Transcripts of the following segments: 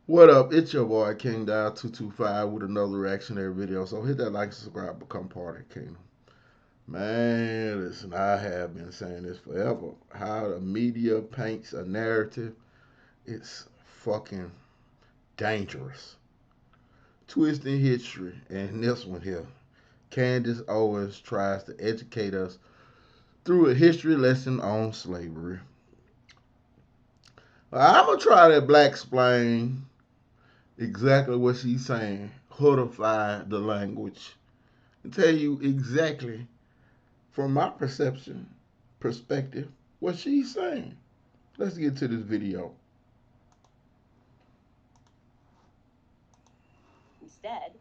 What up? It's your boy King Dial 225 with another reactionary video. So hit that like, subscribe, become part of the kingdom. Man, listen, I have been saying this forever. How the media paints a narrative, it's fucking dangerous. Twisting history, and this one here. Candace Owens tries to educate us through a history lesson on slavery. I'm gonna try to black explain exactly what she's saying, hoodify the language, and tell you exactly, from my perspective, what she's saying. Let's get to this video. Instead,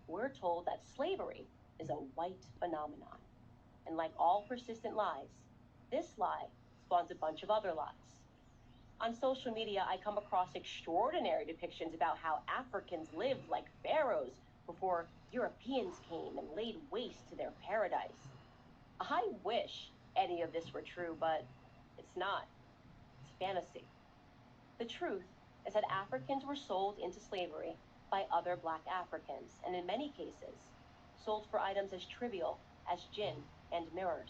we're told that slavery is a white phenomenon. And like all persistent lies, this lie spawns a bunch of other lies. On social media, I come across extraordinary depictions about how Africans lived like pharaohs before Europeans came and laid waste to their paradise. I wish any of this were true, but it's not. It's fantasy. The truth is that Africans were sold into slavery by other black Africans, and in many cases, sold for items as trivial as gin and mirrors.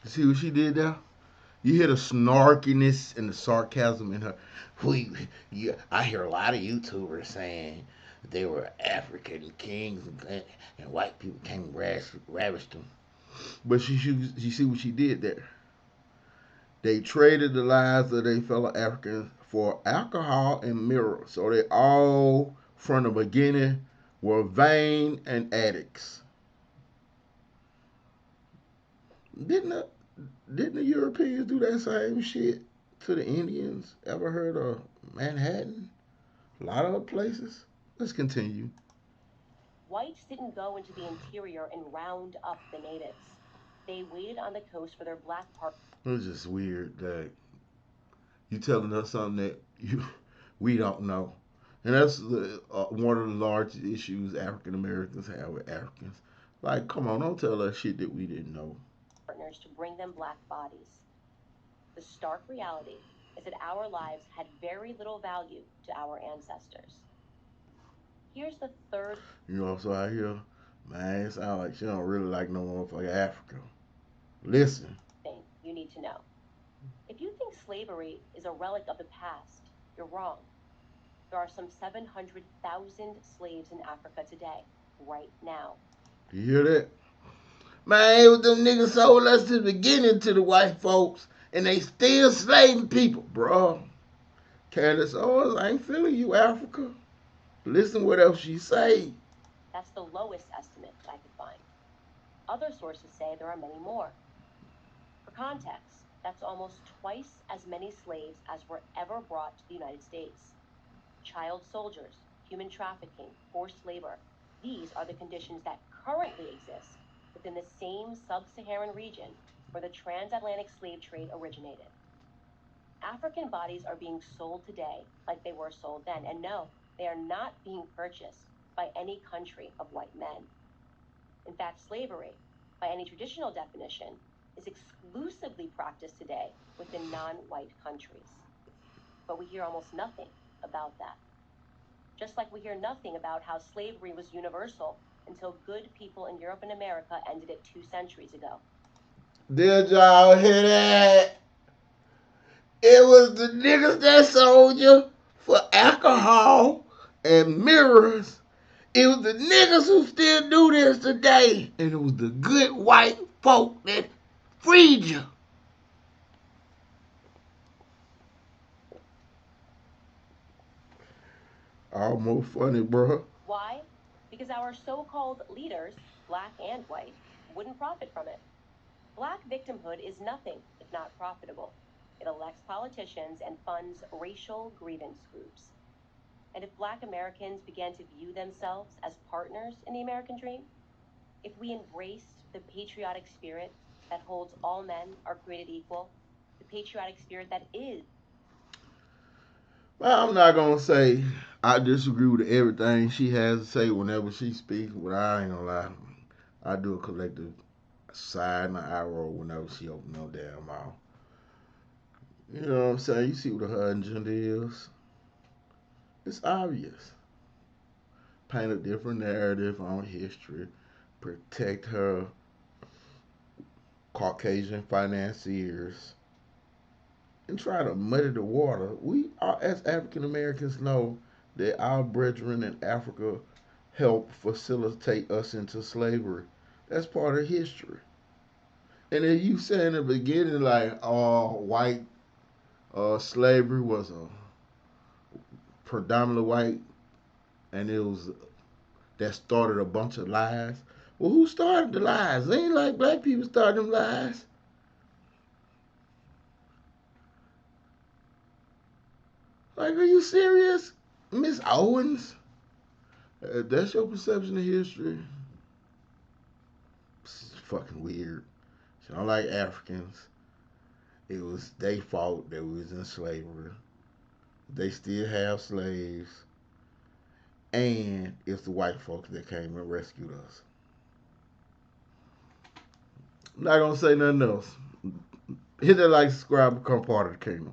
See what she did there? You hear the snarkiness and the sarcasm in her. I hear a lot of YouTubers saying they were African kings and white people came and ravished them. But you see what she did there? They traded the lives of their fellow Africans for alcohol and mirrors. So they all, from the beginning, were vain and addicts. Didn't the, didn't the Europeans do that same shit to the Indians? Ever heard of Manhattan? A lot of other places. Let's continue. Whites didn't go into the interior and round up the natives. They waited on the coast for their black partners. It was just weird that you telling us something that we don't know. And that's one of the largest issues African Americans have with Africans. Like, come on, don't tell us shit that we didn't know. To bring them black bodies. The stark reality is that our lives had very little value to our ancestors. Here's the third You know, so I hear, man, it sounds like she don't really like no motherfucker Africa. Listen. thing you need to know. If you think slavery is a relic of the past, you're wrong. There are some 700,000 slaves in Africa today, right now. You hear that? Man, it was them niggas sold us to the beginning to the white folks, and they still slaving people, bro. Candace Owens, I ain't feeling you, Africa. Listen what else she say. That's the lowest estimate that I could find. Other sources say there are many more. For context, that's almost twice as many slaves as were ever brought to the United States. Child soldiers, human trafficking, forced labor. These are the conditions that currently exist within the same sub-Saharan region where the transatlantic slave trade originated. African bodies are being sold today like they were sold then. And no, they are not being purchased by any country of white men. In fact, slavery, by any traditional definition, is exclusively practiced today within non-white countries. But we hear almost nothing about that. Just like we hear nothing about how slavery was universal until good people in Europe and America ended it 2 centuries ago. Did y'all hear that? It was the niggas that sold you for alcohol and mirrors. It was the niggas who still do this today. And it was the good white folk that freed you. Almost funny, bro. Why? Because our so-called leaders, black and white, wouldn't profit from it. Black victimhood is nothing if not profitable. It elects politicians and funds racial grievance groups. And if black Americans began to view themselves as partners in the American dream, if we embraced the patriotic spirit that holds all men are created equal, the patriotic spirit that is. Well, I'm not gonna say I disagree with everything she has to say whenever she speaks, but I ain't gonna lie. I do a collective sigh and an eye roll whenever she open no damn mouth. You know what I'm saying? You see what her agenda is. It's obvious. Paint a different narrative on history. Protect her Caucasian financiers and try to muddy the water. We are, as African Americans, know that our brethren in Africa helped facilitate us into slavery. That's part of history. And then you say in the beginning, like, white slavery was a predominantly white, and it was that started a bunch of lies. Well, who started the lies? It ain't like black people started them lies. Like, are you serious, Miss Owens? That's your perception of history. It's fucking weird. She don't like Africans. It was their fault that we was in slavery. They still have slaves, and it's the white folks that came and rescued us. I'm not gonna say nothing else. Hit that like, subscribe, become part of the kingdom.